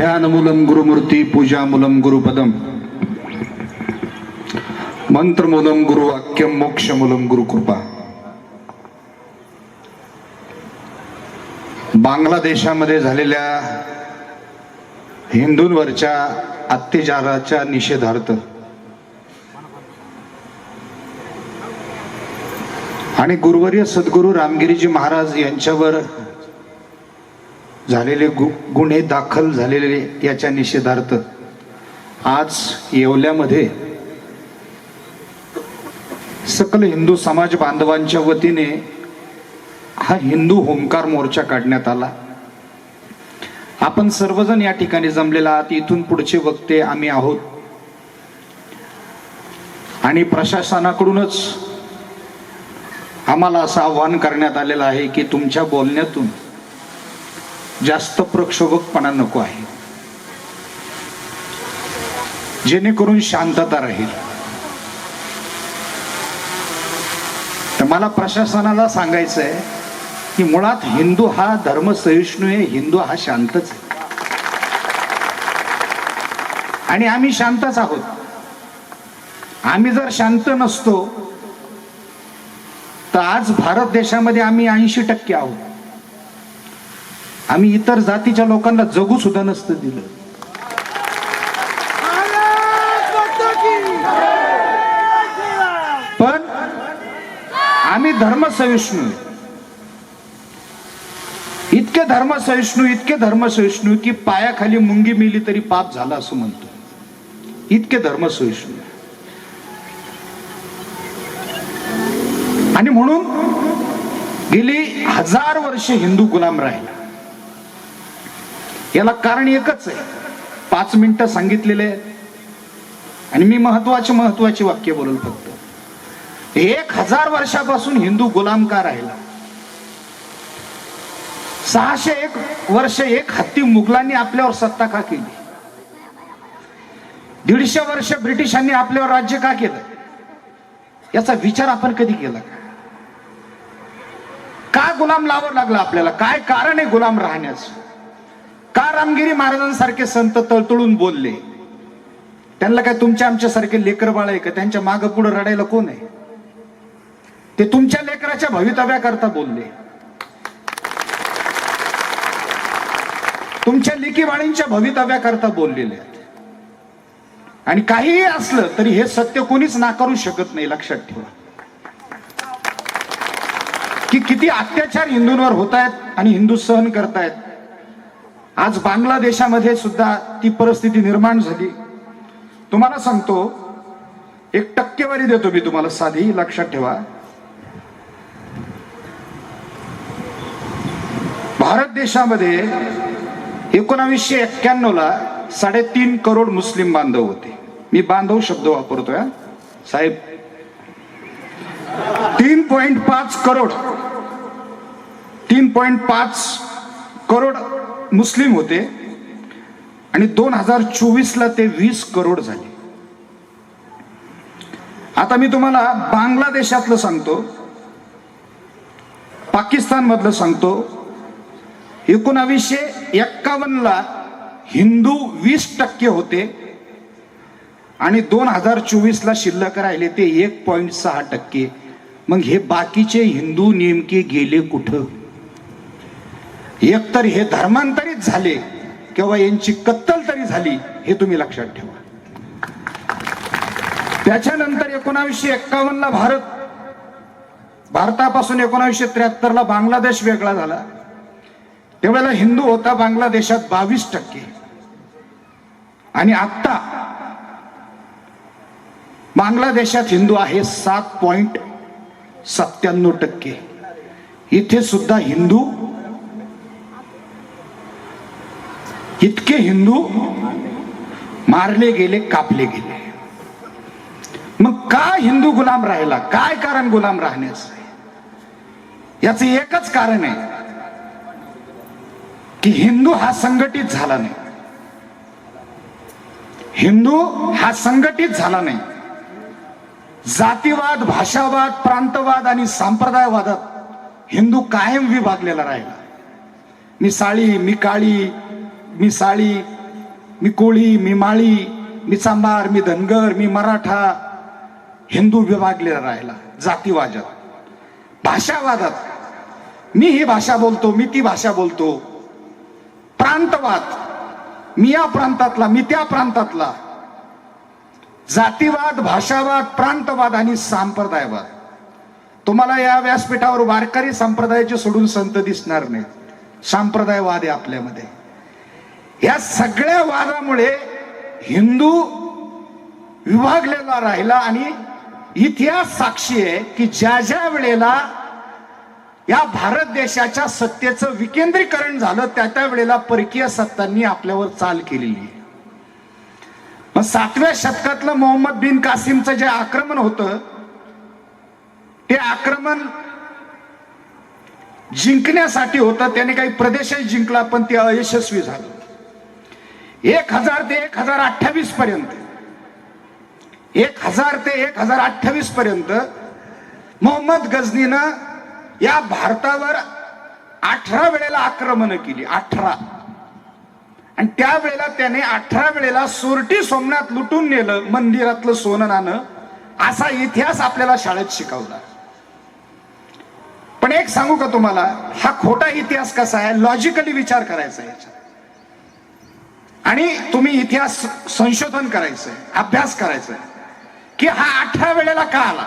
ध्यानमूलं गुरुमूर्ती पूजामूलं गुरुपदम मंत्रमूलं गुरुवाक्यम मोक्षमूलं गुरुकृपा. बांगलादेशामध्ये झालेल्या हिंदूंवरच्या अत्याचाराच्या निषेधार्थ आणि गुरुवर्य सद्गुरू रामगिरीजी महाराज यांच्यावर झालेले गुन्हे दाखल झालेले याच्या निषेधार्थ आज येवल्यामध्ये सकल हिंदू समाज बांधवांच्या वतीने हा हिंदू होमकार मोर्चा काढण्यात आला. आपण सर्वजण या ठिकाणी जमलेला आहात. इथून पुढचे वक्ते आम्ही आहोत आणि प्रशासनाकडूनच आम्हाला असं आवाहन करण्यात आलेलं आहे की तुमच्या बोलण्यातून जास्त प्रक्षोभकपणा नको आहे, जेणेकरून शांतता राहील. तर मला प्रशासनाला सांगायचं आहे की मुळात हिंदू हा धर्म सहिष्णू आहे, हिंदू हा शांतच आहे आणि आम्ही शांतच आहोत. आम्ही जर शांत नसतो तर आज भारत देशामध्ये आम्ही 80% आहोत. आम्ही इतर जातीच्या लोकांना जगू सुद्धा नसतं दिलं. पण आम्ही धर्मसहिष्णू, इतके धर्मसहिष्णू की पायाखाली मुंगी मिली तरी पाप झाला असं म्हणतो. इतके धर्मसहिष्णू आणि म्हणून गेली 1000 वर्ष हिंदू गुलाम राहिला. याला कारण एकच आहे. 5 मिनिटं सांगितलेले आणि मी महत्वाची वाक्य बोलल. फक्त 1000 वर्षापासून हिंदू गुलाम का राहिला? 601 वर्ष एक हत्ती मुघलांनी आपल्यावर सत्ता का केली? 150 वर्ष ब्रिटिशांनी आपल्यावर राज्य का केलं? याचा विचार आपण कधी केला? का गुलाम लावावं लागलं आपल्याला? काय कारण आहे गुलाम राहण्याचं? का रामगिरी महाराजांसारखे संत तळतळून बोलले? त्यांना काय तुमच्या आमच्यासारखे लेकर बाळ आहे का? त्यांच्या मागं पुढे रडायला कोण आहे? ते तुमच्या लेकराच्या भवितव्याकरता बोलले, तुमच्या लेकी बाळींच्या भवितव्याकरता बोललेले आहेत. आणि काहीही असलं तरी हे सत्य कोणीच नाकारू शकत नाही. लक्षात ठेवा की किती अत्याचार हिंदूंवर होत आहेत आणि हिंदू सहन करतायत. आज बांगलादेशामध्ये सुद्धा ती परिस्थिती निर्माण झाली. तुम्हाला सांगतो, एक टक्केवारी देतो मी तुम्हाला साधी, लक्षात ठेवा. भारत देशामध्ये 1991 ला 3.5 करोड मुस्लिम बांधव होते. मी बांधव शब्द वापरतोय साहेब. 3.5 करोड 3.5 करोड मुस्लिम होते आणि 2024 ला ते 20 करोड झाले. आता मी तुम्हाला बांगलादेशातलं सांगतो, पाकिस्तान मधलं सांगतो. 1951 ला हिंदू 20% होते आणि 2024 ला शिल्लक राहिले ते 1.6%. मग हे बाकीचे हिंदू नेमके गेले कुठं? एकतर हे धर्मांतरित झाले किंवा यांची कत्तल तरी झाली, हे तुम्ही लक्षात ठेवा. त्याच्यानंतर 1951 ला भारतापासून 1973 ला बांगलादेश वेगळा झाला. त्यावेळेला हिंदू होता बांगलादेशात 22% आणि आता बांगलादेशात हिंदू आहे 7.97%. इथे सुद्धा हिंदू, इतके हिंदू मारले गेले, कापले गेले. मग का हिंदू गुलाम राहिला? काय कारण गुलाम राहण्याचं? याचं एकच कारण आहे की हिंदू हा संघटित झाला नाही. हिंदू हा संघटित झाला नाही. जातीवाद, भाषावाद, प्रांतवाद आणि संप्रदायवादात हिंदू कायम विभागलेला राहिला. मी साळी, मी काळी, मी साळी, मी कोळी, मी माळी, मी चांभार, मी धनगर, मी मराठा. हिंदू विभागलेला राहिला जातीवादात, भाषावादात. मी ही भाषा बोलतो, मी ती भाषा बोलतो. प्रांतवाद, मी या प्रांतातला, मी त्या प्रांतातला. जातीवाद, भाषावाद, प्रांतवाद आणि संप्रदायवाद. तुम्हाला या व्यासपीठावर वारकरी संप्रदायाचे सोडून संत दिसणार नाहीत. संप्रदायवाद आहे आपल्यामध्ये. या सगळ्या वादामुळे हिंदू विभागलेला राहिला. आणि इतिहास साक्षी आहे की ज्या ज्या वेळेला या भारत देशाच्या सत्तेचं विकेंद्रीकरण झालं त्या त्या वेळेला परकीय सत्तांनी आपल्यावर चाल केलेली आहे. मग 7व्या शतकातलं मोहम्मद बिन कासिमचं जे आक्रमण होतं ते आक्रमण जिंकण्यासाठी होतं. त्याने काही प्रदेशही जिंकला पण ते अयशस्वी झालं. 1000 ते 1028 पर्यंत 1000 ते 1028 पर्यंत मोहम्मद गझनीनं या भारतावर 18 वेळेला आक्रमण केली. 18. आणि त्यावेळेला त्याने 18 वेळेला सोरटी सोमनाथ लुटून नेलं, मंदिरातलं सोनं नाणं. असा इतिहास आपल्याला शाळेत शिकवला. पण एक सांगू का तुम्हाला, हा खोटा इतिहास कसा आहे, लॉजिकली विचार करायचा याचा. आणि तुम्ही इतिहास संशोधन करायचंय, अभ्यास करायचंय की हा 18 वेळेला का आला.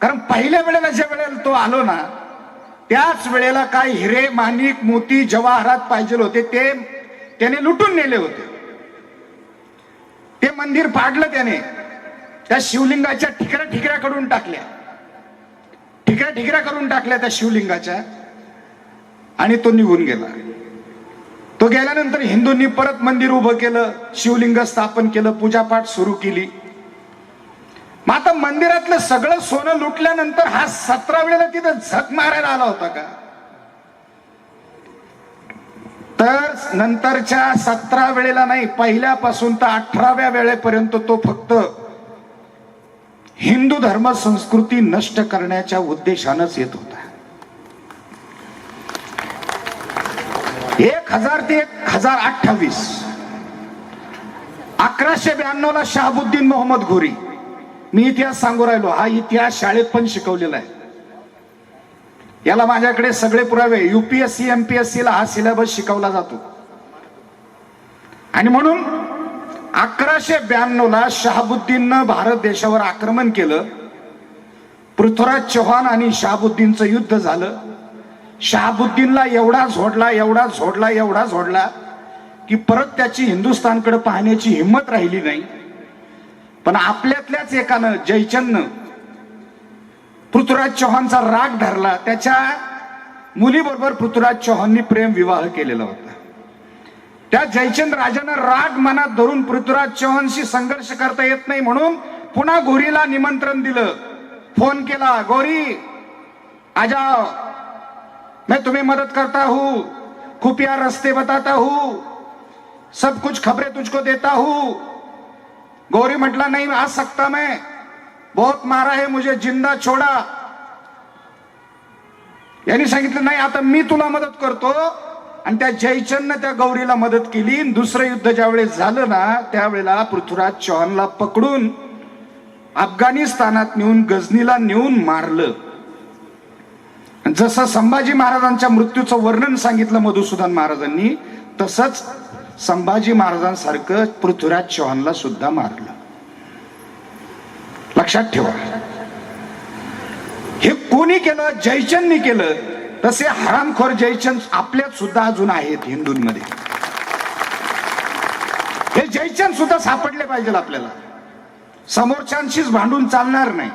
कारण पहिल्या वेळेला ज्या वेळेला तो आलो ना त्याच वेळेला काय हिरे, माणिक, मोती, जवाहरात पाहिजे होते ते त्याने लुटून नेले होते. ते मंदिर पाडलं त्याने. त्या शिवलिंगाच्या ठिकऱ्या करून टाकल्या, ठिकऱ्या करून टाकल्या त्या शिवलिंगाच्या. आणि तो निघून गेला. तो गेल्यानंतर हिंदूंनी परत मंदिर उभं केलं, शिवलिंग स्थापन केलं, पूजापाठ सुरू केली. मग आता मंदिरातलं सगळं सोनं लुटल्यानंतर हा 17 वेळेला तिथं झक मारायला आला होता का. तर नंतरच्या 17 वेळेला नाही, पहिल्यापासून तर 18व्या वेळेपर्यंत तो फक्त हिंदू धर्म संस्कृती नष्ट करण्याच्या उद्देशानंच येत होता. 1000 ते 1028. 1192 ला शहाबुद्दीन मोहम्मद घोरी. मी इतिहास सांगू राहिलो, हा इतिहास शाळेत पण शिकवलेला आहे. याला माझ्याकडे सगळे पुरावे. UPSC MPSC ला हा सिलेबस शिकवला जातो. आणि म्हणून 1192 ला शहाबुद्दीननं भारत देशावर आक्रमण केलं. पृथ्वीराज चौहान आणि शहाबुद्दीनचं युद्ध झालं. शहाबुद्दीनला एवढा झोडला की परत त्याची हिंदुस्थानकडे पाहण्याची हिंमत राहिली नाही. पण आपल्यातल्याच एकानं, जयचंदनं, पृथ्वीराज चौहानचा राग धरला. त्याच्या मुलीबरोबर पृथ्वीराज चौहाननी प्रेम विवाह केलेला होता. त्या जयचंद राजानं राग मनात धरून पृथ्वीराज चौहानशी संघर्ष करता येत नाही म्हणून पुन्हा घोरीला निमंत्रण दिलं. फोन केला, गौरी आ जाओ, मैं तुम्हें मदद करता हूं, खुफिया रास्ते बताता हूं, सब कुछ खबरें तुझको देता हूं. गौरी म्हटला, नहीं आ सकता मैं, बहुत मारा है मुझे, जिंदा छोड़ा. यांनी सांगितलं, नाही आता मी तुला मदत करतो. आणि त्या जयचंदनं त्या गौरीला मदत केली. दुसरं युद्ध ज्यावेळेस झालं ना त्यावेळेला पृथ्वीराज चौहानला पकडून अफगाणिस्तानात नेऊन गझनीला नेऊन मारलं. जसं संभाजी महाराजांच्या मृत्यूचं वर्णन सांगितलं मधुसूदन महाराजांनी, तसंच संभाजी महाराजांसारखं पृथ्वीराज चौहानला सुद्धा मारलं. लक्षात ठेवा, हे कोणी केलं? जयचंदनी केलं. तसे हरामखोर जयचंद आपल्यात सुद्धा अजून आहेत हिंदूंमध्ये. हे जयचंद सुद्धा सापडले पाहिजे आपल्याला. समोरच्यांशीच भांडून चालणार नाही.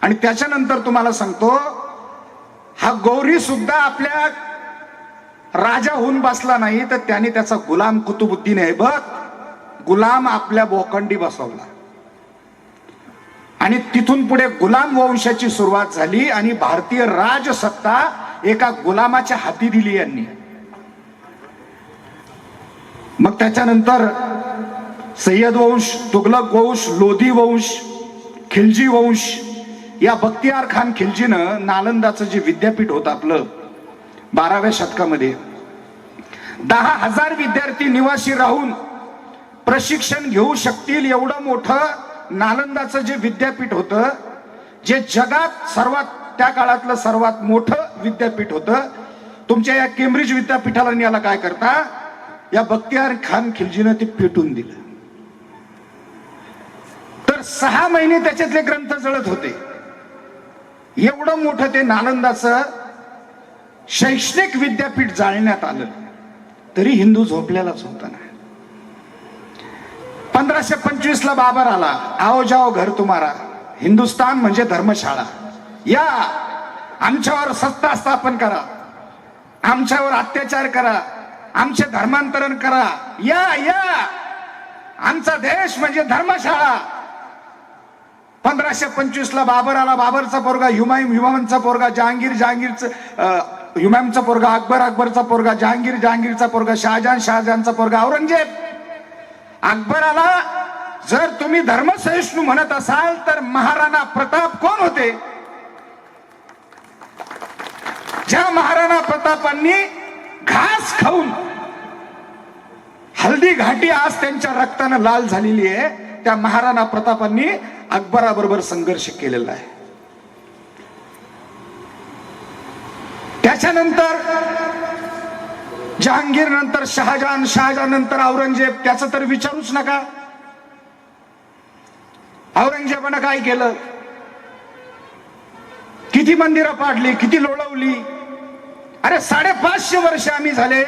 आणि त्याच्यानंतर तुम्हाला सांगतो, हा गौरी सुद्धा आपल्या राजा होऊन बसला नाही तर त्याने त्याचा गुलाम कुतुबुद्दीन ऐबक गुलाम आपल्या बोकंडी बसवला. आणि तिथून पुढे गुलाम वंशाची सुरुवात झाली आणि भारतीय राजसत्ता एका गुलामाच्या हाती दिली यांनी. मग त्याच्यानंतर सय्यद वंश, तुगलक वंश, लोधी वंश, खिलजी वंश, या बख्तियार खान खिलजीनं नालंदाचं जे विद्यापीठ होतं आपलं 12व्या शतकामध्ये, 10,000 विद्यार्थी निवासी राहून प्रशिक्षण घेऊ शकतील एवढं मोठं नालंदाचं जे विद्यापीठ होतं, जे जगात सर्वात त्या काळातलं सर्वात मोठं विद्यापीठ होतं, तुमच्या या केम्ब्रिज विद्यापीठाला न्यायला काय करता, या बख्तियार खान खिलजीनं ते पेटून दिलं. तर 6 महिने त्याच्यातले ग्रंथ जळत होते. एवढं मोठं ते नालंदाचं शैक्षणिक विद्यापीठ जाळण्यात आलं, तरी हिंदू झोपलेलाच होता ना. 1525 ला बाबर आला, आओ जाओ घर तुम्हारा, हिंदुस्तान म्हणजे धर्मशाळा, या आमच्यावर सत्ता स्थापन करा, आमच्यावर अत्याचार करा, आमचे धर्मांतरण करा, या या आमचा देश म्हणजे धर्मशाळा. 1525 ला बाबर आला, बाबरचा पोरगा हुमायून, हुमायूनचा पोरगा जहांगीर, जहांगीरचं हुमायूनचा पोरगा अकबर, अकबरचा पोरगा जहांगीर, जहांगीरचा पोरगा शहाजहान, शहाजहानचा पोरगा औरंगजेब. अकबराला जर तुम्ही धर्मसहिष्णू म्हणत असाल तर महाराणा प्रताप कोण होते? ज्या महाराणा प्रतापांनी घास खाऊन हल्दी घाटी आज त्यांच्या रक्तानं लाल झालेली आहे, त्या महाराणा प्रतापांनी अकबराबरोबर संघर्ष केलेला आहे. त्याच्यानंतर जहांगीर, नंतर शहाजहान, शहाजहान नंतर औरंगजेब, त्याचं तर विचारूच नका. औरंगजेबानं काय केलं? किती मंदिरं पाडली, किती लोळवली. अरे 550 वर्ष आम्ही झाले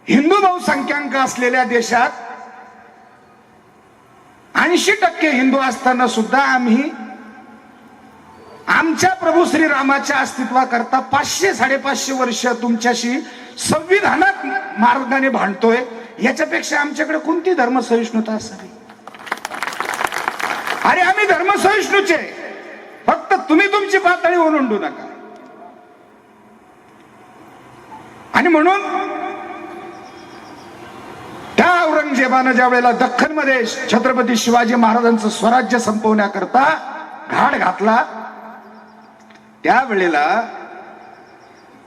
हिंदू बहुसंख्याक असलेल्या देशात 80% हिंदू असताना सुद्धा आम्ही आमच्या प्रभू श्रीरामाच्या अस्तित्वाकरता 500-550 वर्ष तुमच्याशी संविधानात मार्गाने भांडतोय. याच्यापेक्षा आमच्याकडे कोणती धर्मसहिष्णुता असावी? अरे आम्ही धर्मसहिष्णूचे, फक्त तुम्ही तुमची पातळी ओलांडू नका. आणि म्हणून त्या औरंगजेबानं ज्या वेळेला दख्खन मध्ये छत्रपती शिवाजी महाराजांचं स्वराज्य संपवण्याकरता घाट घातला, त्यावेळेला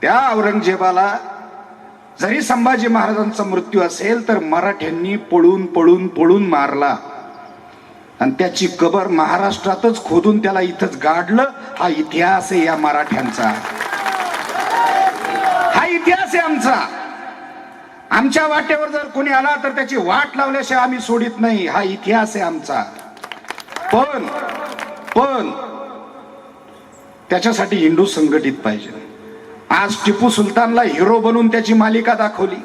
त्या औरंगजेबाला जरी संभाजी महाराजांचा मृत्यू असेल तर मराठ्यांनी पळून पळून पळून मारला आणि त्याची कबर महाराष्ट्रातच खोदून त्याला इथंच गाडलं. हा इतिहास आहे या मराठ्यांचा, हा इतिहास आहे आमचा. आमच्या वाटेवर जर कोणी आला तर त्याची वाट लावल्याशिवाय आम्ही सोडित नाही, हा इतिहास आहे आमचा. पण त्याच्यासाठी हिंदू संघटित पाहिजे. आज टिपू सुलतानला हिरो बनवून त्याची मालिका दाखवली.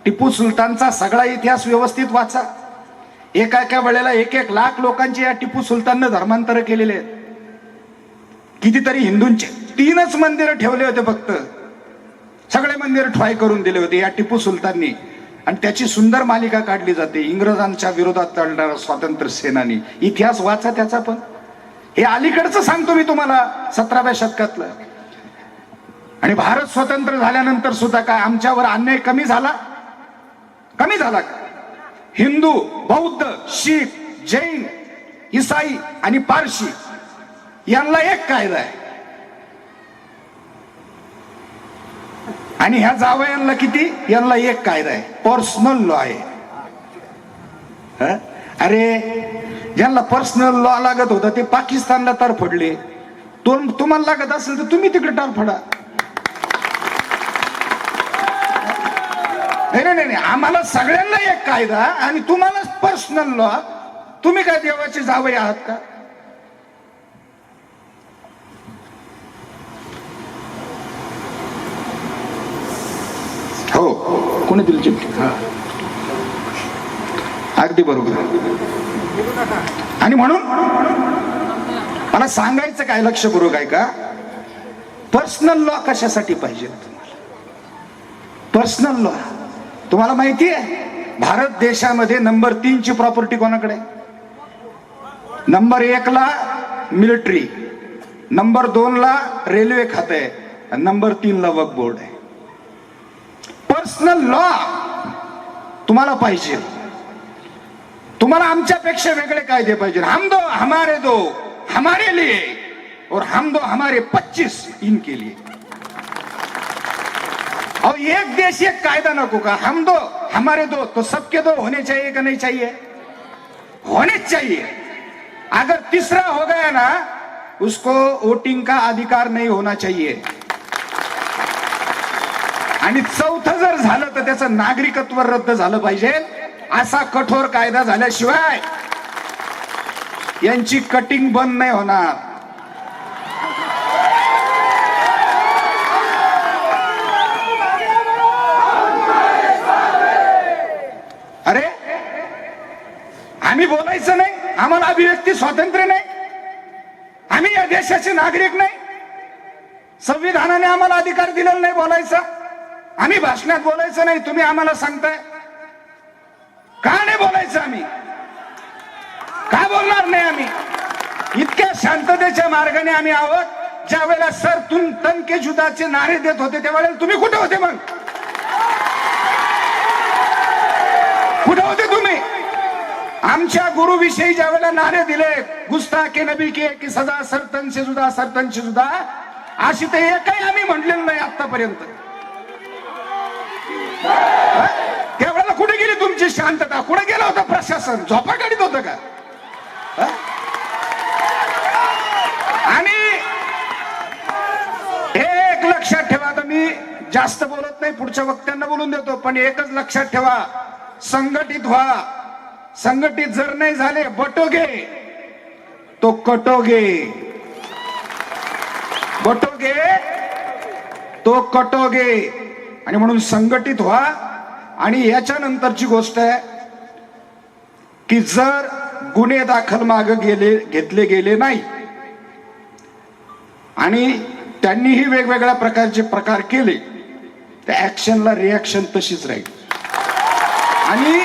टिपू सुलतानचा सगळा इतिहास व्यवस्थित वाचा. एका वेळेला 1-1 लाख लोकांचे या टिपू सुलताननं धर्मांतर केलेले आहेत. कितीतरी हिंदूंचे 3च मंदिरं ठेवले होते, फक्त सगळे मंदिर ठॉय करून दिले होते या टिपू सुलताननी. आणि त्याची सुंदर मालिका काढली जाते, इंग्रजांच्या विरोधात लढणारा स्वातंत्र्य सेनानी. इतिहास वाचा त्याचा. पण हे अलीकडचं सांगतो मी तुम्हाला, 17व्या शतकातलं. आणि भारत स्वतंत्र झाल्यानंतर सुद्धा काय आमच्यावर अन्याय कमी झाला? कमी झाला का? हिंदू, बौद्ध, शीख, जैन, ईसाई आणि पारशी यांना एक कायदा आहे, आणि ह्या जावयांना किती? यांना एक कायदा आहे, पर्सनल लॉ आहे. अरे ज्यांना पर्सनल लॉ लागत होता ते पाकिस्तानला तरफडले. तुम्हाला लागत असेल तर तुम्ही तिकडे तरफडा. नाही, आम्हाला सगळ्यांना एक कायदा आणि तुम्हाला पर्सनल लॉ. तुम्ही काय देवाचे जावई आहात का? हो, कोणी दिली चिठ्ठी? अगदी बरोबर. आणि म्हणून मला सांगायचं काय, लक्षपूर्वक आहे का, पर्सनल लॉ कशासाठी पाहिजे तुम्हाला? पर्सनल लॉ तुम्हाला माहिती आहे, भारत देशामध्ये नंबर 3 ची प्रॉपर्टी कोणाकडे? नंबर 1 ला मिलिटरी, नंबर 2 ला रेल्वे खाते आहे, नंबर 3 ला वक्फ बोर्ड आहे. पर्सनल लॉ तुम्हाला पाहिजे. तुम्हाला आमच्यापेक्षा वेगळे कायदे पाहिजे. हम दो हमारे दो हमारे लिए और हम दो हमारे 25 इनके लिए. अहो एक देश एक कायदा नको का? हम दो हमारे दो तो सबके दो होने चाहिए कि नहीं चाहिए? होने चाहिए। अगर तीसरा हो गया ना, उसको वोटिंग का अधिकार नहीं होना चाहिए। आणि चौथं जर झालं तर त्याचं नागरिकत्व रद्द झालं पाहिजे। असा कठोर कायदा झाल्याशिवाय यांची कटिंग बंद नाही होणार। अरे आम्ही बोलायचं नाही, आम्हाला अभिव्यक्ती स्वातंत्र्य नाही, आम्ही या देशाचे नागरिक नाही, संविधानाने आम्हाला अधिकार दिलेला नाही बोलायचा, आम्ही भाषणात बोलायचं नाही, तुम्ही आम्हाला सांगताय का नाही बोलायचं? आम्ही का बोलणार नाही? आम्ही इतक्या शांततेच्या मार्गाने आम्ही आहोत। ज्या वेळेला सर तुम तन के जुदाचे नारे देत होते त्यावेळेला तुम्ही कुठे होते? मग कुठे होते तुम्ही? आमच्या गुरुविषयी ज्या वेळेला नारे दिले, गुस्ताखे नबी की सजा सरतन से जुदा, सरतन से जुदा, अशी ते एकही आम्ही म्हटलेलं नाही आतापर्यंत। त्यावेळेला कुठे गेली तुमची शांतता? कुठे गेला होता प्रशासन? झोपा काढीत होतं का? आणि एक लक्षात ठेवा, आता मी जास्त बोलत नाही, पुढच्या वक्त्यांना बोलून देतो, पण एकच लक्षात ठेवा, संघटित व्हा। संघटित जर नाही झाले बटोगे तो कटोगे, बटोगे तो कटोगे। आणि म्हणून संघटित व्हा। आणि याच्यानंतरची गोष्ट आहे की जर गुन्हे दाखल मागे घेतले गेले नाही आणि त्यांनीही वेगवेगळ्या प्रकारचे प्रकार केले, त्या ऍक्शनला रिॲक्शन तशीच राहील। आणि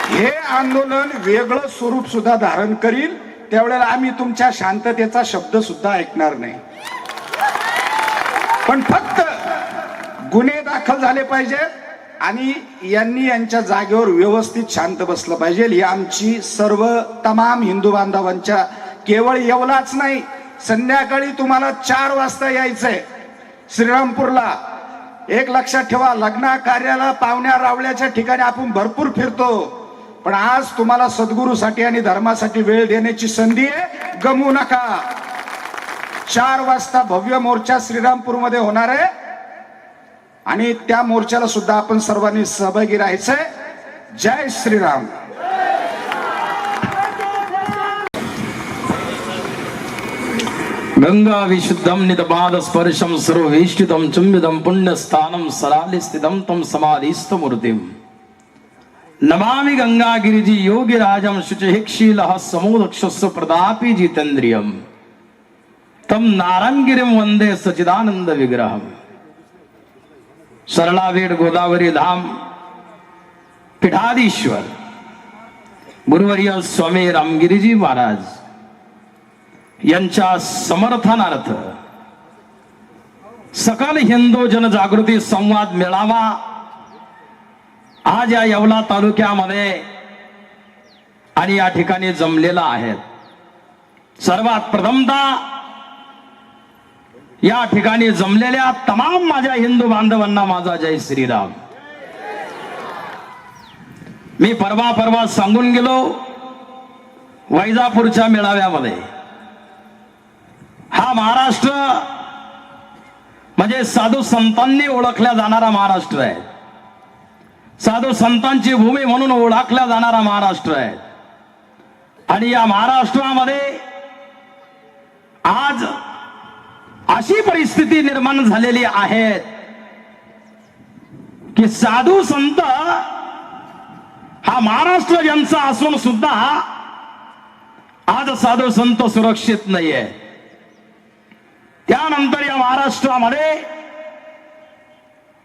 हे आंदोलन वेगळं स्वरूप सुद्धा धारण करील। त्यावेळेला आम्ही तुमच्या शांततेचा शब्द सुद्धा ऐकणार नाही, पण फक्त गुन्हे दाखल झाले पाहिजेत आणि यांनी यांच्या जागेवर व्यवस्थित शांत बसलं पाहिजे। ही आमची सर्व तमाम हिंदू बांधवांच्या, केवळ येवलाच नाही, संध्याकाळी तुम्हाला 4 वाजता यायचंय श्रीरामपूरला। एक लक्षात ठेवा, लग्न कार्याला पाहुण्या रावल्याच्या ठिकाणी आपण भरपूर फिरतो, पण आज तुम्हाला सद्गुरूसाठी आणि धर्मासाठी वेळ देण्याची संधी आहे, गमवू नका। 4 वाजता भव्य मोर्चा श्रीरामपूरमध्ये होणार आहे आणि त्या मोर्चाला सुद्धा आपण सर्वांनी सहभागी राहायचंय। जय श्रीराम। गंगा विशुद्धम निदपाद स्पर्शम सर्ववेष्टितम चुंबितम पुण्यस्थानम सराले स्थितम तम समाधिस्थ मूर्तिम नमामि गंगा गिरिजी योगी राजम शुचिक्षीलः समोदक्षस्य प्रदापि जितेन्द्रियम तम नारंगिरिम वंदे सचिदानंद विग्रहम। सरलावेड गोदावरी धाम पीठाधीश्वर गुरुवर्य स्वामी रामगिरीजी महाराज यांच्या समर्थनार्थ सकल हिंदू जनजागृती संवाद मेळावा आज या येवला तालुक्यामध्ये आणि या ठिकाणी जमलेला आहे। सर्वात प्रथमतः या ठिकाणी जमलेल्या तमाम माझ्या हिंदू बांधवांना माझा जय श्रीराम। मी परवा सांगून गेलो वैजापूरच्या मेळाव्यामध्ये, हा महाराष्ट्र म्हणजे साधू संतांनी ओळखल्या जाणारा महाराष्ट्र आहे, साधू संतांची भूमी म्हणून ओळखल्या जाणारा महाराष्ट्र आहे। आणि या महाराष्ट्रामध्ये आज अशी परिस्थिती निर्माण झालेली आहे की साधू संत हा महाराष्ट्र ज्यांचा असून सुद्धा आज साधू संत सुरक्षित नाहीये। त्यानंतर या महाराष्ट्रामध्ये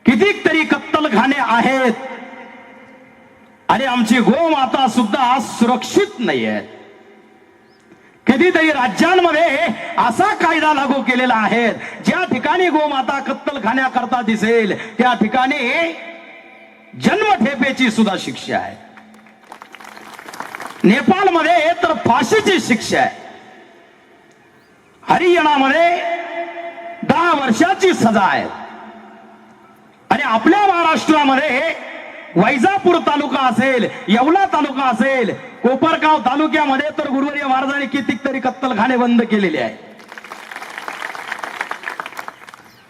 कितीतरी कत्तलखाने आहेत आणि आमची गोमाता सुद्धा सुरक्षित नाहीये। कितीतरी राज्यांमध्ये असा कायदा लागू केलेला आहे, ज्या ठिकाणी गोमाता कत्तलखान्याकरता दिसेल त्या ठिकाणी जन्मठेपेची सुद्धा शिक्षा आहे। नेपाळमध्ये तर फाशीची शिक्षा आहे, हरियाणामध्ये 10 वर्षाची सजा आहे आणि आपल्या महाराष्ट्रामध्ये वैजापूर तालुका असेल, येवला तालुका असेल, कोपरगाव तालुक्यामध्ये तर गुरुवर्य महाराजांनी कितीतरी कत्तलखाने बंद केलेले आहे.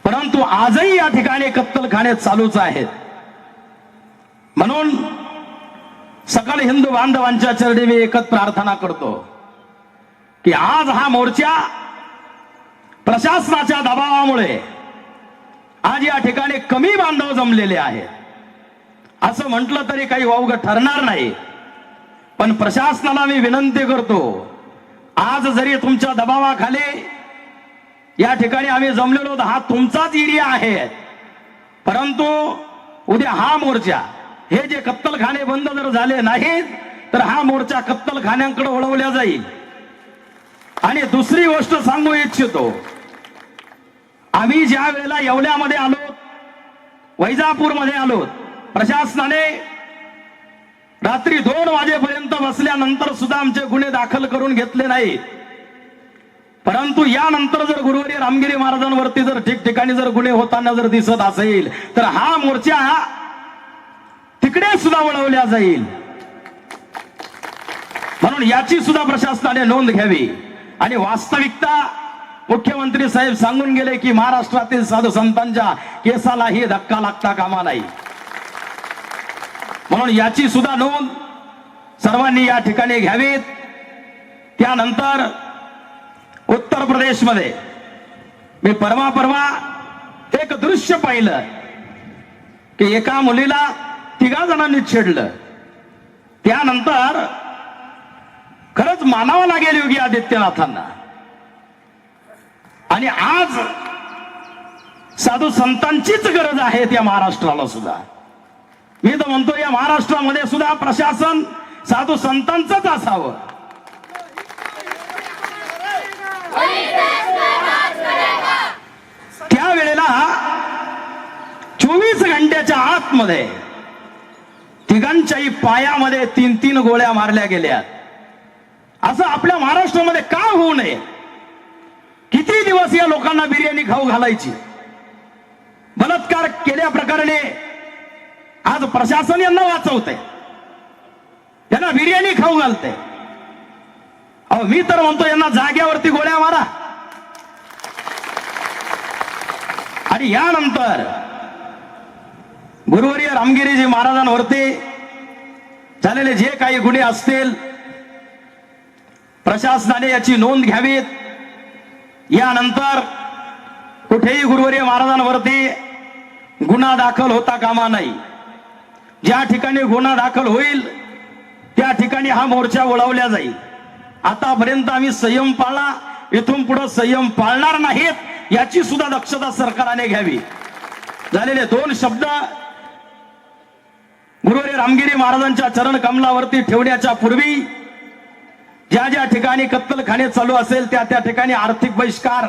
परंतु आजही या ठिकाणी कत्तलखाने चालूच आहेत. म्हणून सकल हिंदू बांधवांच्या चरणी मी एकच प्रार्थना करतो की आज हा मोर्चा प्रशासनाच्या दबावामुळे आज या ठिकाणी कमी बांधव जमलेले आहेत असं म्हटलं तरी काही वावगं ठरणार नाही. पण प्रशासनाला मी विनंती करतो, आज जरी तुमच्या दबावाखाली या ठिकाणी आम्ही जमलेलो हा तुमचाच एरिया आहे, परंतु उद्या हा मोर्चा हे जे कत्तलखाने बंद जर झाले नाहीत तर हा मोर्चा कत्तलखान्यांकडे वळवल्या जाईल. आणि दुसरी गोष्ट सांगू इच्छितो, आम्ही ज्या वेळेला येवल्यामध्ये आलो, वैजापूरमध्ये आलो, प्रशासनाने रात्री 2 वाजेपर्यंत बसल्यानंतर सुद्धा आमचे गुन्हे दाखल करून घेतले नाहीत. परंतु यानंतर जर गुरुवर्य रामगिरी महाराजांवरती जर ठिकठिकाणी जर गुन्हे होताना जर दिसत असेल तर हा मोर्चा तिकडे सुद्धा वळवल्या जाईल. म्हणून याची सुद्धा प्रशासनाने नोंद घ्यावी. आणि वास्तविकता मुख्यमंत्री साहेब सांगून गेले की महाराष्ट्रातील साधू संतांच्या केसालाही धक्का लागता कामा नाही. म्हणून याची सुद्धा नोंद सर्वांनी या ठिकाणी घ्यावीत. त्यानंतर उत्तर प्रदेशमध्ये मी परवा एक दृश्य पाहिलं की एका मुलीला 3 जणांनी छेडलं. त्यानंतर खरंच मानावं लागेल योगी आदित्यनाथांना. आणि आज साधू संतांचीच गरज आहे त्या महाराष्ट्राला सुद्धा. मी तर म्हणतो या महाराष्ट्रामध्ये सुद्धा प्रशासन साधू संतांचंच असावं. त्यावेळेला 24 घंट्याच्या आतमध्ये 3घांच्याही पायामध्ये 3 गोळ्या मारल्या गेल्या. असं आपल्या महाराष्ट्रामध्ये का होऊ नये? किती दिवस या लोकांना बिर्याणी खाऊ घालायची? बलात्कार केल्या प्रकरणी आज प्रशासन यांना वाचवते, यांना बिर्याणी खाऊ घालते. अहो मी तर म्हणतो यांना जाग्यावरती गोळ्या मारा. आणि यानंतर गुरुवर्य रामगिरीजी महाराजांवरती झालेले जे काही गुन्हे असतील प्रशासनाने याची नोंद घ्यावीत. यानंतर कुठेही गुरुवर्य महाराजांवरती गुन्हा दाखल होता कामा नाही. ज्या ठिकाणी गुन्हा दाखल होईल त्या ठिकाणी हा मोर्चा वळवला जाईल. आतापर्यंत आम्ही संयम पाळला, इथून पुढे संयम पाळणार नाहीत याची सुद्धा दक्षता सरकारने घ्यावी. झालेले 2 शब्द गुरुवर्य रामगिरी महाराजांच्या चरण कमलावरती ठेवण्याच्या पूर्वी ज्या ज्या ठिकाणी कत्तलखाने चालू असेल त्या ठिकाणी आर्थिक बहिष्कार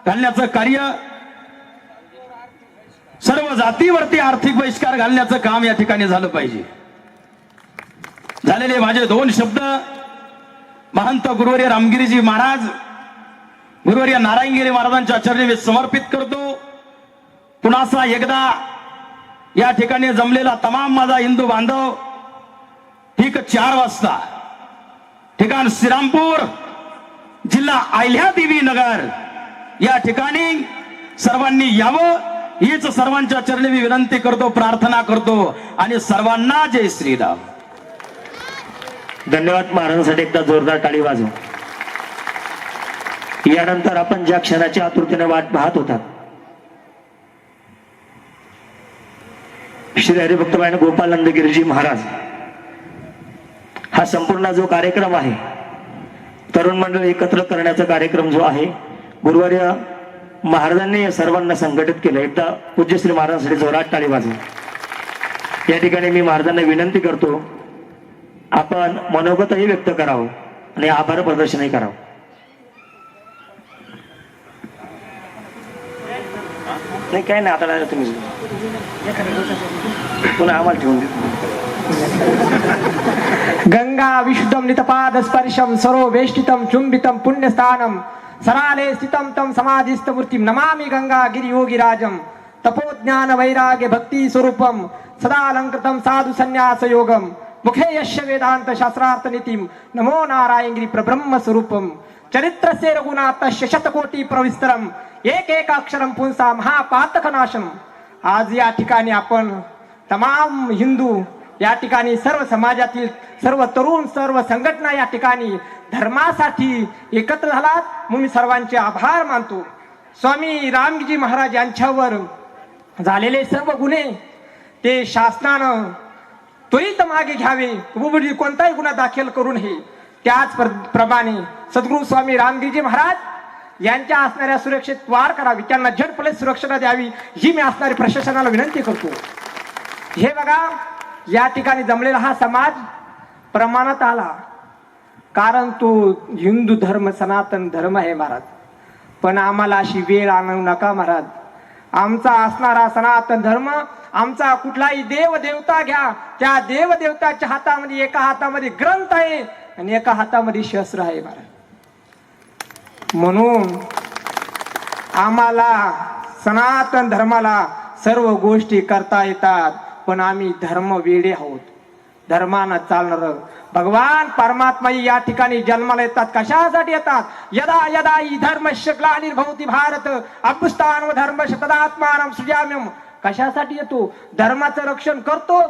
घालण्याचं कार्य, सर्व जातीवरती आर्थिक बहिष्कार घालण्याचं काम या ठिकाणी झालं पाहिजे. झालेले माझे 2 शब्द महंत गुरुवर्य रामगिरीजी महाराज गुरुवर्य नारायणगिरी महाराजांच्या चरणी मी समर्पित करतो. पुन्हा एकदा या ठिकाणी जमलेला तमाम माझा हिंदू बांधव ठीक 4 वाजता ठिकाण श्रीरामपूर, जिल्हा अहिल्यादेवी नगर या ठिकाणी सर्वांनी यावं हीच सर्वांच्या चरणी मी विनंती करतो, प्रार्थना करतो. आणि सर्वांना जय श्रीराम. धन्यवाद. महाराजांसाठी एकदा जोरदार टाळी वाजवा. यानंतर आपण ज्या क्षणाची आतुरतेने वाट पाहत होता, श्री हरिभक्त गोपालानंद गिरीजी महाराज हा संपूर्ण जो कार्यक्रम आहे, तरुण मंडळ एकत्र करण्याचा कार्यक्रम जो आहे, गुरुवर्य महाराजांनी सर्वांना संघटित केलं. एकदा पूज्य श्री महाराजांसाठी जोरात टाळी वाजवा. या ठिकाणी मी महाराजांना विनंती करतो, आपण मनोगतही व्यक्त करावं आणि आभार प्रदर्शनही करावं. नाही काय नाही, आता तुम्ही पुन्हा आम्हाला ठेवून देतो. गंगा विशुद्धम नितपाद स्पर्शम सर्व वेष्टितम चुंबितम पुण्यस्थानम सराले स्थितम तम समाधिस्थ मूर्तिम नमामि गंगा गिरि योगी राजम तपोज्ञान वैराग्य भक्ती स्वरूपम सदालंकृतम साधु संन्यास योगम मुखे यश वेदांत शास्त्रार्थ नीतिम नमो नारायण गिरी प्रब्रह्म स्वरूपम चरित्रस्य रघुनाथस्य शतकोटी प्रविस्तरम एक एक अक्षरम पुंसा महापातक नाशम. आज या ठिकाणी आपण तमाम हिंदू या ठिकाणी सर्व समाजातील सर्व तरुण सर्व संघटना या ठिकाणी धर्मासाठी एकत्र झालात म्हणून मी सर्वांचे आभार मानतो. स्वामी रामजी महाराज यांच्यावर झालेले सर्व गुन्हे ते शासनानं त्वरित मागे घ्यावे, उघडी कोणताही गुन्हा दाखल करू नये. त्याचप्रमाणे सद्गुरू स्वामी रामगिरीजी महाराज यांच्या असणाऱ्या सुरक्षेत वाढ करावी, त्यांना झटपट सुरक्षा द्यावी ही मी असणारी प्रशासनाला विनंती करतो. हे बघा या ठिकाणी जमलेला हा समाज प्रमाणात आला, कारण तो हिंदू धर्म सनातन धर्म आहे महाराज. पण आम्हाला अशी वेळ आणू नका महाराज. आमचा असणारा सनातन धर्म, आमचा कुठलाही देव देवता घ्या, त्या देव देवताच्या हातामध्ये एका हातामध्ये ग्रंथ आहे आणि एका हातामध्ये शस्त्र आहे महाराज. म्हणून आम्हाला सनातन धर्माला सर्व गोष्टी करता येतात, पण आम्ही धर्म वेडे आहोत. धर्मानं चालणार भगवान परमात्मा या ठिकाणी जन्माला येतात. कशासाठी येतात? यदा यदा हि धर्मस्य ग्लानिर्भवति भारत अभ्युत्थानं व धर्मस्य तदात्मानं सृजाम्यहम्. कशासाठी येतो? धर्माचं रक्षण करतो.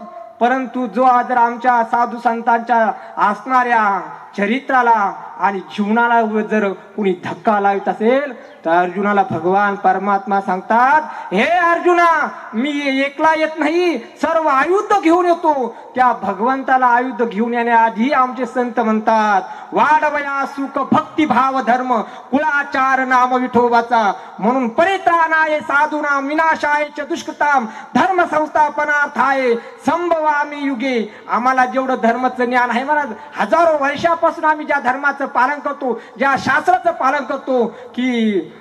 परंतु जो जर आमच्या साधू संतांच्या असणाऱ्या चरित्राला आणि जीवनाला जर कुणी धक्का लावत असेल तर अर्जुनाला भगवान परमात्मा सांगतात, हे अर्जुना मी एकला येत नाही, सर्व आयुध घेऊन येतो. त्या भगवंताला आयुध घेऊन येण्याआधी आमचे संत म्हणतात, वाढवया सुख भक्ती भाव धर्म कुळाचार नाम विठोबाचा. म्हणून परित्राणाय साधूना विनाशाय च दुष्कृताम धर्म संस्थापनार्थाय संभवामी युगे. आम्हाला जेवढं धर्माचं ज्ञान आहे महाराज, हजारो वर्षापासून आम्ही ज्या धर्माचं पालन करतो, ज्या शास्त्राचं पालन करतो की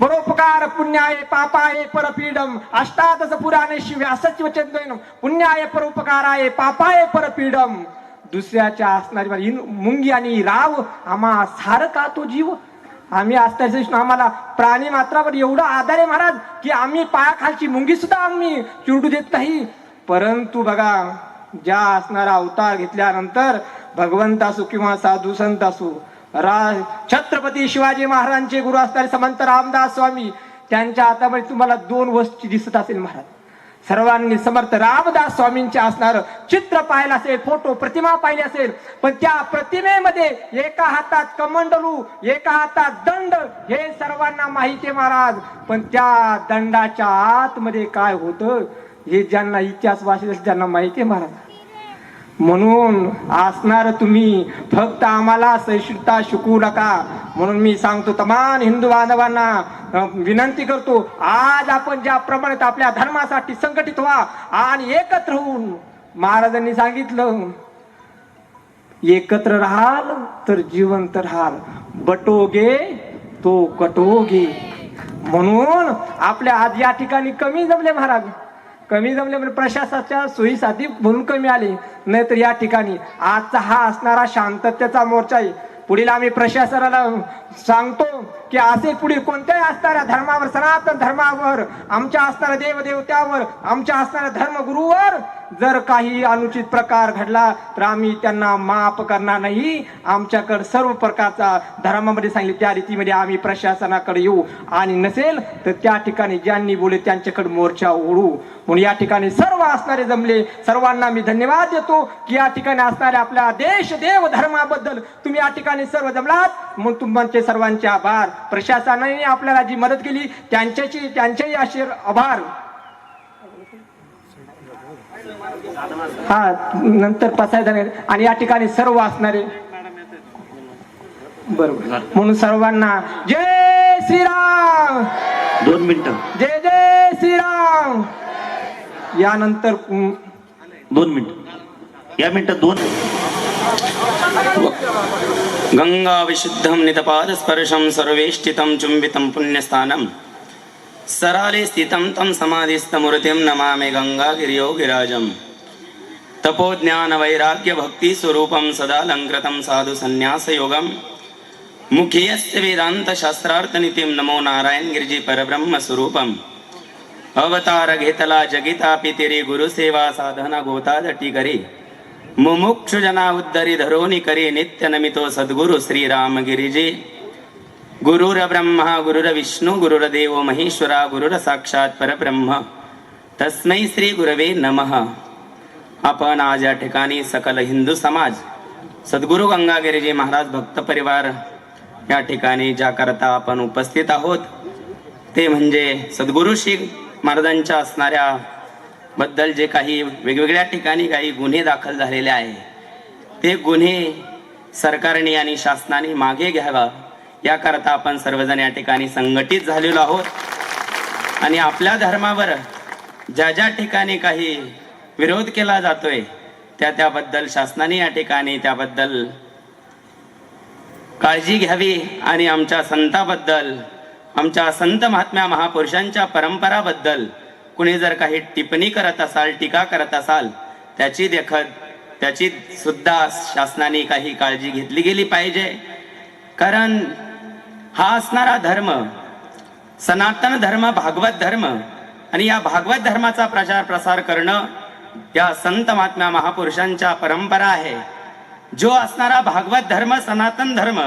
परोपकार पुण्याय पापाय परपीडम अष्टादश पुराणेषु व्यासस्य वचनद्वयम् पुण्याय परोपकाराय पापाय परपीडम. दुसऱ्याच्या असणारी मुंगी आणि राव आम्हा सार का तो जीव. आम्ही असताना आम्हाला प्राणी मात्रावर एवढा आधार आहे महाराज की आम्ही पायाखालची मुंगी सुद्धा आम्ही चिरडू देत नाही. परंतु बघा ज्या असणारा अवतार घेतल्यानंतर भगवंत असो किंवा साधू संत असो, छत्रपती शिवाजी महाराजांचे गुरु असणारे समंत रामदास स्वामी, त्यांच्या हातामध्ये तुम्हाला 2 वस्तू दिसत असेल महाराज. सर्वांनी समर्थ रामदास स्वामींचे असणार चित्र पाहिलं असेल, फोटो प्रतिमा पाहिली असेल, पण त्या प्रतिमेमध्ये एका हातात कमंडलू एका हातात दंड हे सर्वांना माहिती आहे महाराज. पण त्या दंडाच्या आतमध्ये काय होतं हे ज्यांना इतिहास वाचले ज्यांना माहिती आहे महाराज. म्हणून असणार तुम्ही फक्त आम्हाला सहिष्णुता शिकवू नका. म्हणून मी सांगतो तमाम हिंदू बांधवांना विनंती करतो, आज आपण ज्याप्रमाणे आपल्या धर्मासाठी संघटित व्हा आणि एकत्र होऊन, महाराजांनी सांगितलं एकत्र राहाल तर जिवंत राहाल, बटोगे तो कटोगे. म्हणून आपल्या आज या ठिकाणी कमी जमले महाराज, कमी जमले म्हणजे प्रशासनाच्या सोयीसाठी म्हणून कमी आले, नाहीतर या ठिकाणी आजचा हा असणारा शांततेचा मोर्चा आहे. पुढील आम्ही प्रशासनाला सांगतो की असे पुढील कोणत्याही असणाऱ्या धर्मावर, सनातन धर्मावर, आमच्या असणाऱ्या देवदेवत्यावर, आमच्या असणाऱ्या धर्मगुरूवर जर काही अनुचित प्रकार घडला तर आम्ही त्यांना माफ करणार नाही. आमच्याकडे सर्व प्रकारचा धर्मामध्ये सांगितले त्या रीतीमध्ये आम्ही प्रशासनाकडे येऊ, आणि नसेल तर त्या ठिकाणी ज्यांनी बोलले त्यांच्याकडे मोर्चा ओढू. म्हणून या ठिकाणी सर्व असणारे जमले सर्वांना मी धन्यवाद देतो की या ठिकाणी असणाऱ्या आपल्या देश देव धर्माबद्दल तुम्ही या ठिकाणी सर्व जमलात, म्हणून तुमचे सर्वांचे आभार. प्रशासनाने आपल्याला जी मदत केली त्यांचेही असे आभार. हा नंतर पसायदाने आणि या ठिकाणी सर्व असणारे बरोबर. म्हणून सर्वांना जय श्रीराम. 2 मिनिटं. जय जय श्रीराम. यानंतर 2 मिनिटं या मिनिटात 2 गंगा विशुद्धं नितपाद स्पर्शं सर्वेष्टितं चुंबितं पुण्यस्थानं सराले स्थितं तं समाधिस्थमूर्तिं नमामि गंगागिरियोगिराजम्. तपोज्ञान वैराग्य भक्ति स्वरूपं सदालंकृतं साधु संन्यास योगं मुखीयस्य वेदांत शास्त्रार्थ नीतिं नमो नारायण गिरिजी परब्रह्म स्वरूपं अवतार घेतला जगिता पितेरी गुरुसेवा साधना गोतादटी करी मुमुक्षु जना उद्धरी धरोनी करी नित्य नमितो सद्गुरु श्रीराम गिरिजी गुरुर ब्रह्मा गुरुर विष्णू गुरुर देव महेश्वरा गुरुर साक्षात परब्रह्म तस्मै श्री गुरवे नमः. आपण आज या ठिकाणी सकल हिंदू समाज सद्गुरु गंगागिरीजी महाराज भक्त परिवार या ठिकाणी ज्याकरता आपण उपस्थित आहोत ते म्हणजे सद्गुरु श्री महाराजांच्या असणाऱ्या बद्दल जे काही वेगवेगळ्या ठिकाणी काही गुन्हे दाखल झालेले आहे ते गुन्हे सरकारने आणि शासनाने मागे घ्यावा याकरता आपण सर्वजण या ठिकाणी संघटित झालेलो आहोत. आणि आपल्या धर्मावर ज्या ज्या ठिकाणी काही विरोध केला जातोय त्याबद्दल शासनाने या ठिकाणी त्याबद्दल काळजी घ्यावी आणि आमच्या संताबद्दल आमच्या संत महात्म्या महापुरुषांच्या परंपराबद्दल कुणी जर काही टिप्पणी करत असाल टीका करत असाल त्याची सुद्धा शासनाने काही काळजी घेतली गेली पाहिजे. कारण हा असणारा धर्म सनातन धर्म भागवत धर्म आणि या भागवत धर्माचा प्रचार प्रसार करणं या संत महात्म्या महापुरुषांच्या परंपरा आहे. जो असणारा भागवत धर्म सनातन धर्म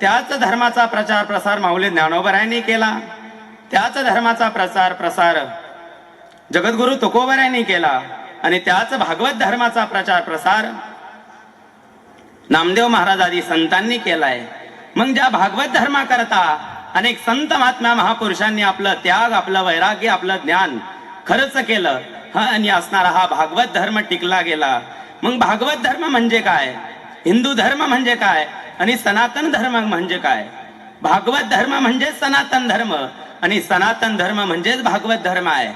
त्याच धर्माचा प्रचार प्रसार माऊली ज्ञानोबरायांनी केला. त्याच धर्माचा प्रचार प्रसार जगद्गुरु तुकोबरायांनी केला आणि त्याच भागवत धर्माचा प्रचार प्रसार नामदेव महाराज आदी संतांनी केलाय. मग ज्या भागवत धर्माकरता अनेक संत महात्म्या महापुरुषांनी आपलं त्याग आपलं वैराग्य आपलं ज्ञान खर्च केलं आणि असणारा हा भागवत धर्म टिकला गेला. मग भागवत धर्म म्हणजे काय, हिंदू धर्म म्हणजे काय आणि सनातन धर्म म्हणजे काय. भागवत धर्म म्हणजे सनातन धर्म आणि सनातन धर्म म्हणजेच भागवत धर्म आहे.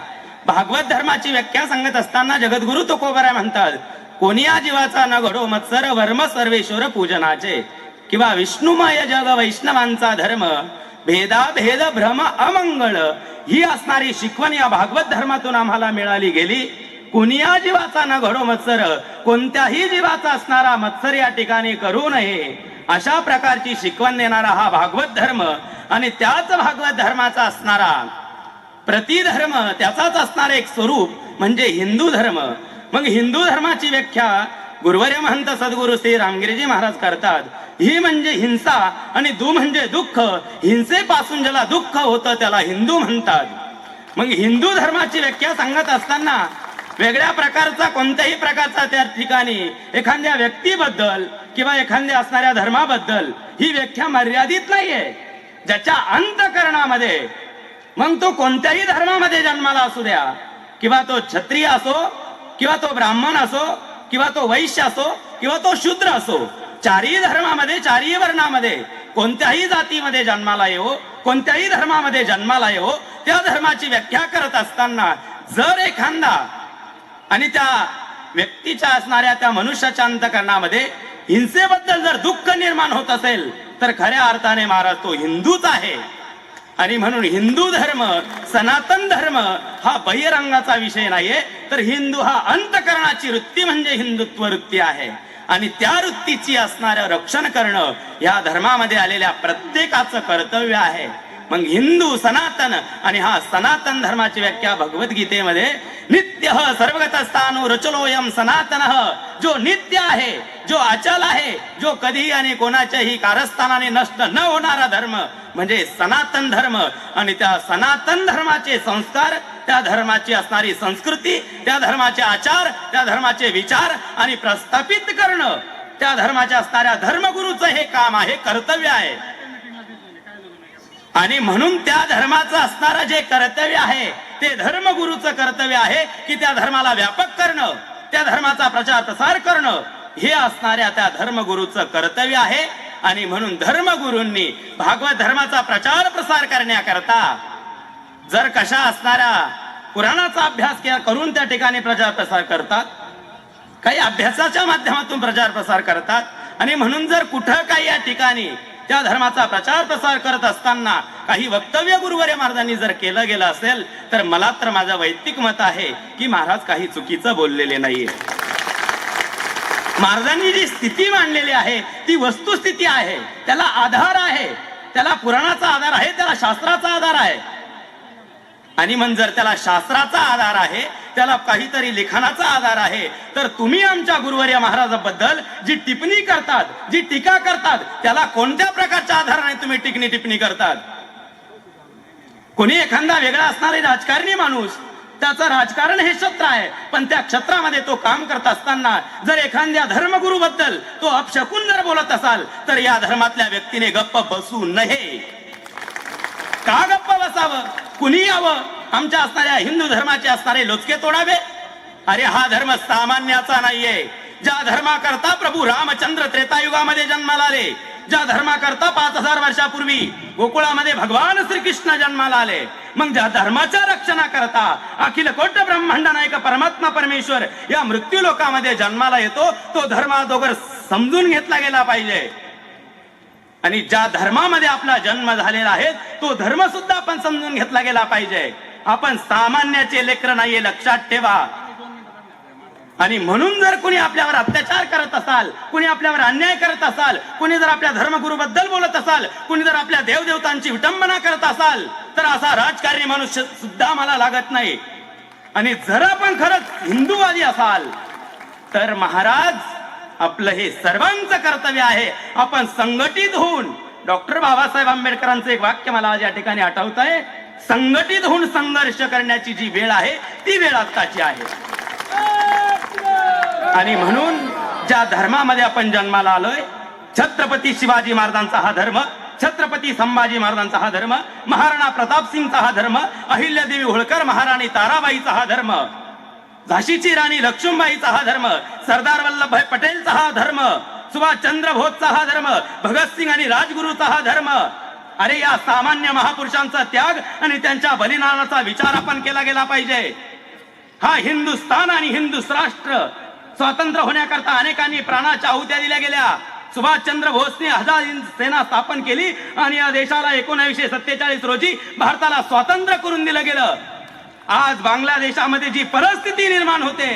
भागवत धर्माची व्याख्या सांगत असताना जगद्गुरु तुकोबराय म्हणतात, कोणी या जीवाचा न घडो मत्सर वर्म सर्वेश्वर पूजनाचे किंवा विष्णुमय जग वैष्णवांचा धर्म भेदा भेद भ्रम अमंगळ ही असणारी शिकवण या भागवत धर्मातून आम्हाला मिळाली गेली. कुणिया जीवाचा न घडो मत्सर, कोणत्याही जीवाचा असणारा मत्सर या ठिकाणी करू नये अशा प्रकारची शिकवण देणारा हा भागवत धर्म आणि त्याच भागवत धर्माचा असणारा प्रतिधर्म त्याचाच असणारा एक स्वरूप म्हणजे हिंदू धर्म. मग हिंदू धर्माची व्याख्या गुरुवर्य महंत सद्गुरु श्री रामगिरीजी महाराज करतात. ही म्हणजे हिंसा आणि दू म्हणजे दुःख. हिंसेपासून ज्याला दुःख होतं त्याला हिंदू म्हणतात. मग हिंदू धर्माची व्याख्या सांगत असताना वेगळ्या प्रकारचा कोणत्याही प्रकारचा त्या ठिकाणी एखाद्या व्यक्तीबद्दल किंवा एखाद्या असणाऱ्या धर्माबद्दल ही व्याख्या मर्यादित नाहीये. ज्याच्या अंतःकरणामध्ये मग तो कोणत्याही धर्मामध्ये जन्माला असू द्या किंवा तो क्षत्रिय असो किंवा तो ब्राह्मण असो किंवा तो वैश्य असो किंवा तो शूद्र असो, चारही धर्मामध्ये चारही वर्णामध्ये कोणत्याही जातीमध्ये जन्माला येवो कोणत्याही धर्मामध्ये जन्माला येवो त्या धर्माची व्याख्या करत असताना जर एखादा आणि त्या व्यक्तीच्या असणाऱ्या त्या मनुष्याच्या अंतःकरणामध्ये हिंसेबद्दल जर दुःख निर्माण होत असेल तर खऱ्या अर्थाने महाराज तो हिंदूच आहे. आणि म्हणून हिंदू धर्म सनातन धर्म हा बहिरंगाचा विषय नाहीये, तर हिंदू हा अंतःकरणाची वृत्ती म्हणजे हिंदुत्व वृत्ती आहे. आणि त्या वृत्तीची असणारं रक्षण करणं या धर्मामध्ये आलेल्या प्रत्येकाचं कर्तव्य आहे. मग हिंदू सनातन आणि हा सनातन धर्माची व्याख्या भगवद्गीतेमध्ये नित्य सर्वगत स्थानो रचलोयम सनातन, जो नित्य आहे जो अचल आहे जो कधीही आणि कोणाच्याही कारस्थानाने नष्ट न होणारा धर्म म्हणजे सनातन धर्म. आणि त्या सनातन धर्माचे संस्कार त्या धर्माची असणारी संस्कृती त्या धर्माचे आचार त्या धर्माचे विचार आणि प्रस्थापित करणं त्या धर्माच्या असणाऱ्या धर्मगुरूचं हे काम आहे, कर्तव्य आहे. आणि म्हणून त्या धर्माचं असणारं जे कर्तव्य आहे ते धर्मगुरूचं कर्तव्य आहे की त्या धर्माला व्यापक करणं त्या धर्माचा प्रचार प्रसार करणं हे असणाऱ्या त्या धर्मगुरूचं कर्तव्य आहे. आणि म्हणून धर्मगुरूंनी भागवत धर्माचा प्रचार प्रसार करण्याकरता जर कशा असणाऱ्या पुराणाचा अभ्यास करून त्या ठिकाणी प्रचार प्रसार करतात, काही अभ्यासाच्या माध्यमातून प्रचार प्रसार करतात. आणि म्हणून जर कुठं काही या ठिकाणी त्या धर्माचा प्रचार प्रसार करत असताना काही वक्तव्य गुरुवर्य महाराजांनी जर केलं गेलं असेल तर मला तर माझं वैयक्तिक मत आहे की महाराज काही चुकीचं बोललेले नाहीये. महाराजांनी जी स्थिती मांडलेली आहे ती वस्तुस्थिती आहे, त्याला आधार आहे, त्याला पुराणाचा आधार आहे, त्याला शास्त्राचा आधार आहे. आणि मग जर त्याला शास्त्राचा आधार आहे, त्याला काहीतरी लिखाणाचा आधार आहे, तर तुम्ही आमच्या गुरुवर्य महाराजाबद्दल जी टिप्पणी करतात, जी टीका करतात, त्याला कोणत्या प्रकारच्या आधाराने तुम्ही टिप्पणी करतात? कोणी एखादा वेगळा असणारे राजकारणी माणूस, त्याचं राजकारण हे क्षेत्र आहे, पण त्या क्षेत्रामध्ये तो काम करत असताना जर एखाद्या धर्मगुरू बद्दल तो अपशकून जर बोलत असाल, तर या धर्मातल्या व्यक्तीने गप्प बसू नये. का गप्प बसावं? कुणी यावं आमच्या असणाऱ्या हिंदू धर्माचे असणारे लोचके तोडावे? अरे हा धर्म सामान्याचा नाहीये. ज्या धर्माकरता प्रभू रामचंद्र त्रेतायुगामध्ये जन्माला आले, ज्या धर्माकरता 5000 वर्षापूर्वी गोकुळामध्ये भगवान श्रीकृष्ण जन्माला आले, मग ज्या धर्माच्या रक्षणाकरता अखिल कोट ब्रह्मांड नायक परमात्मा परमेश्वर या मृत्यू लोकामध्ये जन्माला येतो, तो धर्म अगोदर समजून घेतला गेला पाहिजे. आणि ज्या धर्मामध्ये आपला जन्म झालेला आहे, तो धर्म सुद्धा आपण समजून घेतला गेला पाहिजे. आपण सामान्याचे लेकर नाहीये, लक्षात ठेवा. आणि म्हणून जर कुणी आपल्यावर अत्याचार करत असाल, कुणी आपल्यावर अन्याय करत असाल, कुणी जर आपल्या धर्मगुरू बद्दल बोलत असाल, कुणी जर आपल्या देवदेवतांची विटंबना करत असाल, तर असा राजकारणी माणूस सुद्धा मला लागत नाही. आणि जर आपण खरंच हिंदूवादी असाल, तर महाराज आपलं हे सर्वांचं कर्तव्य आहे, आपण संघटित होऊन, डॉक्टर बाबासाहेब आंबेडकरांचं एक वाक्य मला आज या ठिकाणी आठवत आहे, संघटित होऊन संघर्ष करण्याची जी वेळ आहे, ती वेळ आत्ताची आहे. आणि म्हणून ज्या धर्मामध्ये आपण जन्माला आलोय, छत्रपती शिवाजी महाराजांचा हा धर्म, छत्रपती संभाजी महाराजांचा हा धर्म, महाराणा प्रताप सिंगचा हा धर्म, अहिल्यादेवी होळकर महाराणी ताराबाईचा हा धर्म, झाशीची राणी लक्ष्मीबाईचा हा धर्म, सरदार वल्लभभाई पटेलचा हा धर्म, सुभाषचंद्र बोसचा हा धर्म, भगतसिंग आणि राजगुरूचा हा धर्म. अरे या सामान्य महापुरुषांचा त्याग आणि त्यांच्या बलिदानाचा विचार आपण केला गेला पाहिजे. हा हिंदुस्थान आणि हिंदू राष्ट्र स्वातंत्र्य होण्याकरता अनेकांनी प्राणाच्या आहुत्या दिल्या गेल्या. सुभाषचंद्र बोसने आझाद हिंद सेना स्थापन केली आणि या देशाला 1947 रोजी भारताला स्वातंत्र्य करून दिलं गेलं. आज बांगलादेशामध्ये जी परिस्थिती निर्माण होते,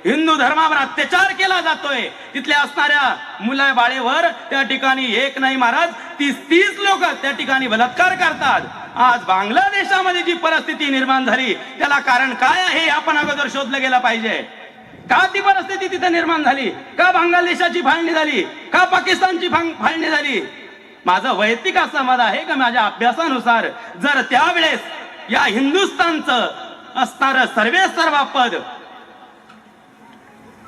हिंदू धर्मावर अत्याचार केला जातोय, तिथल्या असणाऱ्या मुला बाळेवर त्या ठिकाणी एक नाही महाराज 30 लोक त्या ठिकाणी बलात्कार करतात. आज बांगलादेशामध्ये जी परिस्थिती निर्माण झाली, त्याला कारण काय आहे हे आपण अगोदर शोधलं गेलं पाहिजे. का ती परिस्थिती तिथे निर्माण झाली? का बांगलादेशाची फाळणी झाली? का पाकिस्तानची फाळणी झाली? माझं वैयक्तिक असं मत आहे की माझ्या अभ्यासानुसार जर त्यावेळेस या हिंदुस्थानचं असणारं सर्वेसर्वा पद,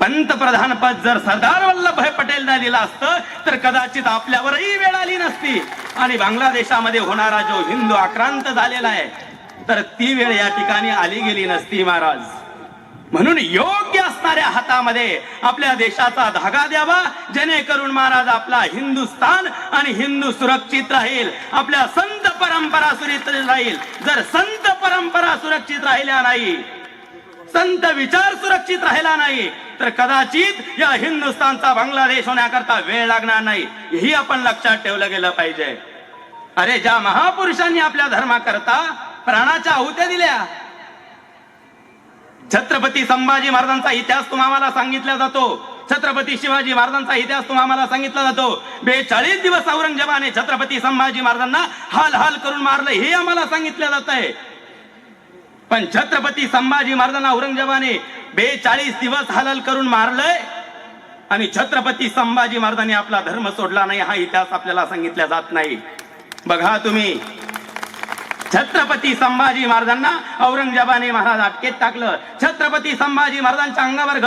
पंतप्रधान पद जर सरदार वल्लभभाई पटेलला दिलं असतं, तर कदाचित आपल्यावरही वेळ आली नसती. आणि बांगलादेशामध्ये होणारा जो हिंदू आक्रांत झालेला आहे, तर ती वेळ या ठिकाणी आली गेली नसती महाराज. म्हणून योग्य असणाऱ्या हातामध्ये आपल्या देशाचा धागा द्यावा, जेणेकरून महाराज आपला हिंदुस्थान आणि हिंदू सुरक्षित राहील, आपल्या संत परंपरा सुरक्षित राहील. जर संत परंपरा सुरक्षित राहिल्या नाही, संत विचार सुरक्षित राहिला नाही, तर कदाचित या हिंदुस्थानचा बांगलादेश होण्याकरता वेळ लागणार नाही. ही आपण लक्षात ठेवलं गेलं पाहिजे. अरे ज्या महापुरुषांनी आपल्या धर्माकरता प्राणाच्या आहुत्या दिल्या, छत्रपती संभाजी महाराजांचा इतिहास तुम्हाला सांगितला जातो, छत्रपती शिवाजी महाराजांचा इतिहास तुम्हाला सांगितला जातो. 42 दिवस औरंगजेबाने छत्रपती संभाजी महाराजांना हाल हाल करून मारलं, हे आम्हाला सांगितलं जात आहे. पण छत्रपती संभाजी महाराजांना औरंगजेबाने 42 दिवस हाल करून मारलंय आणि छत्रपती संभाजी महाराजांनी आपला धर्म सोडला नाही, हा इतिहास आपल्याला सांगितला जात नाही. बघा तुम्ही, छत्रपती संभाजी महाराजांना औरंगजेबाने महाराज अटकेत टाकलं, छत्रपती संभाजी महाराजांच्या अंगावर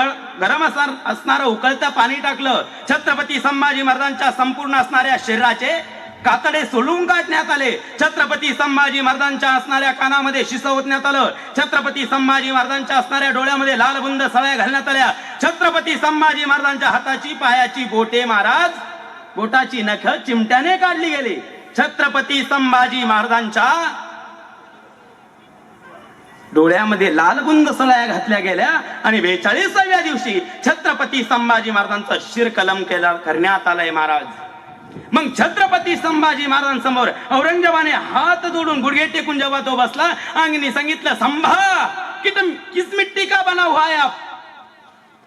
गरम असणारं उकळतं पाणी टाकलं, छत्रपती संभाजी महाराजांच्या संपूर्ण असणाऱ्या शरीराचे कातडे सोडून काढण्यात आले, छत्रपती संभाजी महाराजांच्या असणाऱ्या कानामध्ये शिस ओतण्यात आलं, छत्रपती संभाजी महाराजांच्या असणाऱ्या डोळ्यामध्ये लालबुंद सळ्या घालण्यात आल्या, छत्रपती संभाजी महाराजांच्या हाताची पायाची बोटे महाराज, बोटाची नख चिमट्याने काढली गेली. छत्रपती संभाजी महाराजांच्या डोळ्यामध्ये लालबुंद सळ्या घातल्या गेल्या आणि 42व्या दिवशी छत्रपती संभाजी महाराजांचा शिरकलम करण्यात आलाय महाराज. मग छत्रपती संभाजी महाराजांसमोर औरंगजेबाने हात जोडून गुडघे टेकून जेव्हा तो बसला, अंगनी सांगितलं संभा किस मिट्टी का बना हुआ है आप,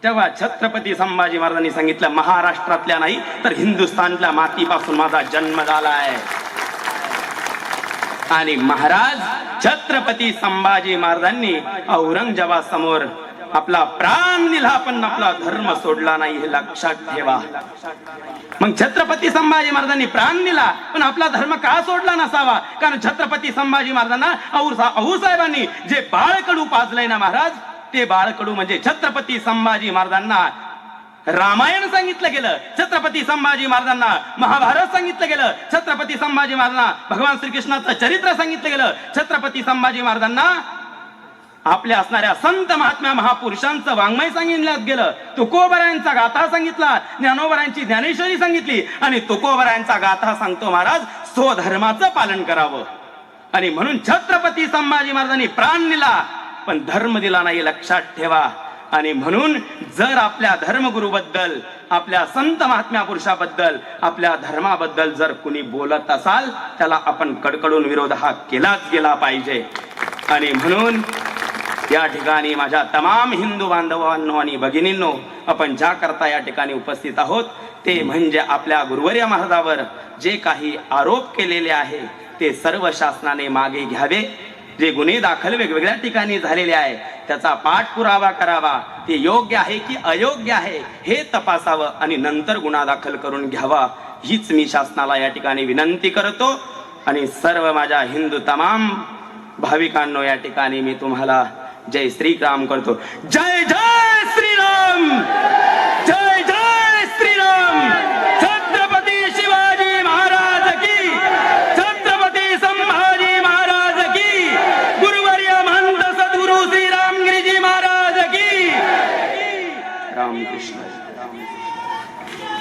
तेव्हा छत्रपती संभाजी महाराजांनी सांगितलं महाराष्ट्रातल्या नाही तर हिंदुस्थानच्या मातीपासून माझा जन्म झाला आहे. आणि महाराज छत्रपती संभाजी महाराजांनी औरंगजेबासमोर आपला प्राण दिला पण आपला धर्म सोडला नाही, हे लक्षात ठेवा. मग छत्रपती संभाजी महाराजांनी प्राण दिला पण आपला धर्म का सोडला नसावा? कारण छत्रपती संभाजी महाराजांना आऊसाहेबांनी जे बाळकडू पाजलंय ना महाराज, ते बाळकडू म्हणजे छत्रपती संभाजी महाराजांना रामायण सांगितलं गेलं, छत्रपती संभाजी महाराजांना महाभारत सांगितलं गेलं, छत्रपती संभाजी महाराजांना भगवान श्रीकृष्णाचं चरित्र सांगितलं गेलं, छत्रपती संभाजी महाराजांना आपल्या असणाऱ्या संत महात्म्या महापुरुषांचं वाङ्मय सांगितलं गेलं. तुकोबरायांचा गाथा सांगितला, ज्ञानोबरायांची ज्ञानेश्वरी सांगितली आणि तुकोबरायांचा गाथा सांगतो महाराज स्वधर्माचं पालन करावं. आणि म्हणून छत्रपती संभाजी महाराजांनी प्राण दिला पण धर्म दिला नाही, लक्षात ठेवा. आणि म्हणून जर आपल्या धर्मगुरूबद्दल, आपल्या संत महात्म्या पुरुषाबद्दल, आपल्या धर्माबद्दल जर कुणी बोलत असाल त्याला आपण कडकडून विरोध हा केलाच गेला पाहिजे. आणि म्हणून या ठिकाणी माझ्या तमाम हिंदू बांधवांनो आणि भगिनींनो, आपण ज्या करता या ठिकाणी उपस्थित आहोत ते म्हणजे आपल्या गुरुवर्य महाराजावर जे काही आरोप केलेले आहे ते सर्व शासनाने मागे घ्यावे. जे गुन्हे दाखल वेगवेगळ्या ठिकाणी झालेले आहे त्याचा पाठपुरावा करावा, ते योग्य आहे की अयोग्य आहे हे तपासावं आणि नंतर गुन्हा दाखल करून घ्यावा, हीच मी शासनाला या ठिकाणी विनंती करतो. आणि सर्व माझ्या हिंदू तमाम भाविकांनो या ठिकाणी मी तुम्हाला जय श्रीराम करतो. जय जय श्रीराम.